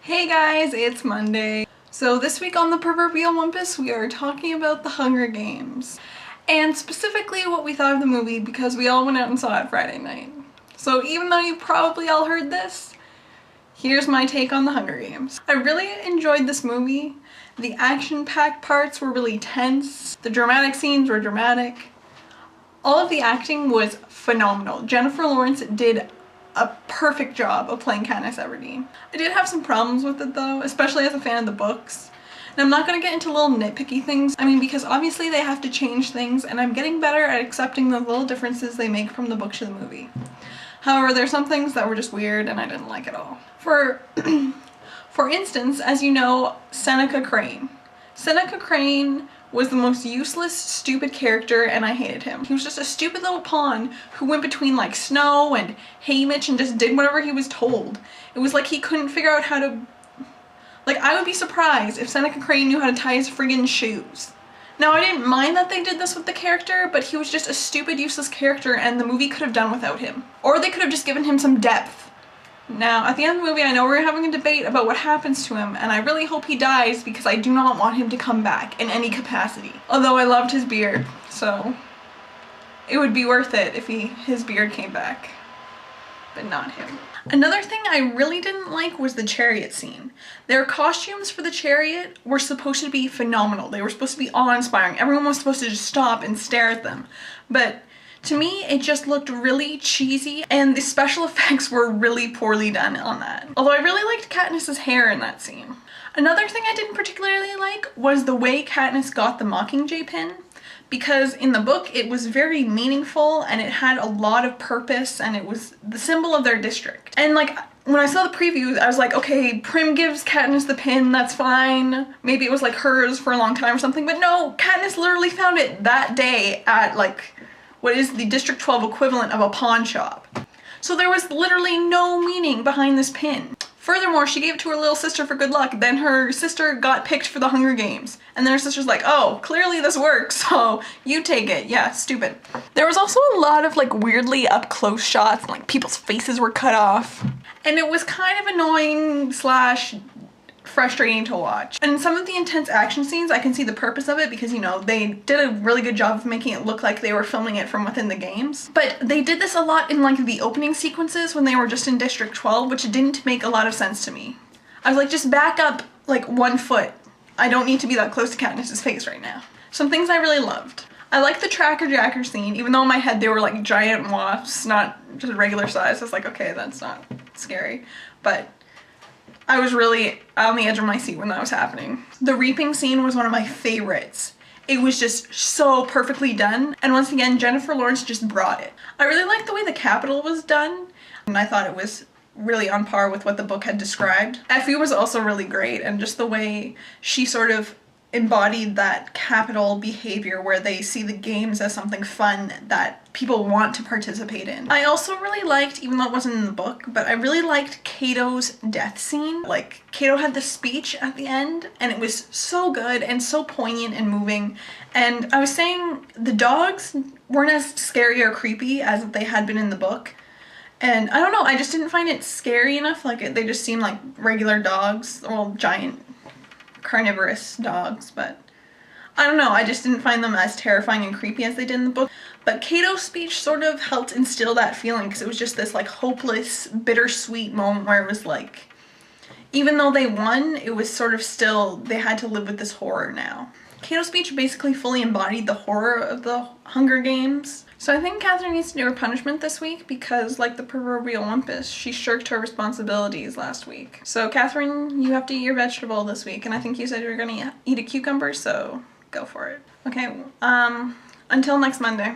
Hey guys, it's Monday. So this week on the Proverbial Wumpus, we are talking about the Hunger Games. And specifically what we thought of the movie because we all went out and saw it Friday night. So even though you probably all heard this, here's my take on the Hunger Games. I really enjoyed this movie. The action-packed parts were really tense. The dramatic scenes were dramatic. All of the acting was phenomenal. Jennifer Lawrence did a perfect job of playing Katniss Everdeen. I did have some problems with it though, especially as a fan of the books. And I'm not gonna get into little nitpicky things, because obviously they have to change things and I'm getting better at accepting the little differences they make from the book to the movie. However, there's some things that were just weird and I didn't like at all. For instance, as you know, Seneca Crane. Seneca Crane was the most useless, stupid character and I hated him. He was just a stupid little pawn who went between like Snow and Haymitch and just did whatever he was told. It was like he couldn't figure out how to... I would be surprised if Seneca Crane knew how to tie his friggin' shoes. Now, I didn't mind that they did this with the character, but he was just a stupid, useless character and the movie could have done without him. Or they could have just given him some depth. Now, at the end of the movie, I know we're having a debate about what happens to him, and I really hope he dies because I do not want him to come back in any capacity. Although I loved his beard, so it would be worth it if his beard came back, but not him. Another thing I really didn't like was the chariot scene. Their costumes for the chariot were supposed to be phenomenal. They were supposed to be awe-inspiring. Everyone was supposed to just stop and stare at them. But to me, it just looked really cheesy and the special effects were really poorly done on that. Although I really liked Katniss's hair in that scene. Another thing I didn't particularly like was the way Katniss got the Mockingjay pin, because in the book it was very meaningful and it had a lot of purpose and it was the symbol of their district. And when I saw the preview, I was like, okay, Prim gives Katniss the pin, that's fine. Maybe it was like hers for a long time or something, but no, Katniss literally found it that day at what is the District 12 equivalent of a pawn shop. So there was literally no meaning behind this pin. Furthermore, she gave it to her little sister for good luck. Then her sister got picked for the Hunger Games. And then her sister's like, oh, clearly this works, so you take it. Yeah, stupid. There was also a lot of weirdly up close shots, and people's faces were cut off. And it was kind of annoying / frustrating to watch. And in some of the intense action scenes, I can see the purpose of it because, they did a really good job of making it look like they were filming it from within the games. But they did this a lot in the opening sequences when they were just in District 12, which didn't make a lot of sense to me. I was like, just back up 1 foot. I don't need to be that close to Katniss's face right now. Some things I really loved. I like the Tracker Jacker scene, even though in my head they were giant wasps, not just regular size. I was like, okay, that's not scary. But I was really on the edge of my seat when that was happening. The reaping scene was one of my favorites. It was just so perfectly done, and once again, Jennifer Lawrence just brought it. I really liked the way the Capitol was done, and I thought it was really on par with what the book had described. Effie was also really great, and just the way she sort of embodied that Capitol behavior where they see the games as something fun that people want to participate in. I also really liked, even though it wasn't in the book, but I really liked Cato's death scene. Cato had the speech at the end and it was so good and so poignant and moving. And I was saying the dogs weren't as scary or creepy as they had been in the book. And I don't know, I just didn't find it scary enough. They just seemed like regular dogs, well, giant carnivorous dogs, but I don't know, I just didn't find them as terrifying and creepy as they did in the book. But Cato's speech sort of helped instill that feeling because it was just this hopeless, bittersweet moment where it was even though they won, it was sort of still, they had to live with this horror now. Cato's speech basically fully embodied the horror of the Hunger Games. So I think Catherine needs to do her punishment this week because, like the proverbial Wumpus, she shirked her responsibilities last week. So Catherine, you have to eat your vegetable this week, and I think you said you were gonna eat a cucumber, so go for it. Okay, until next Monday.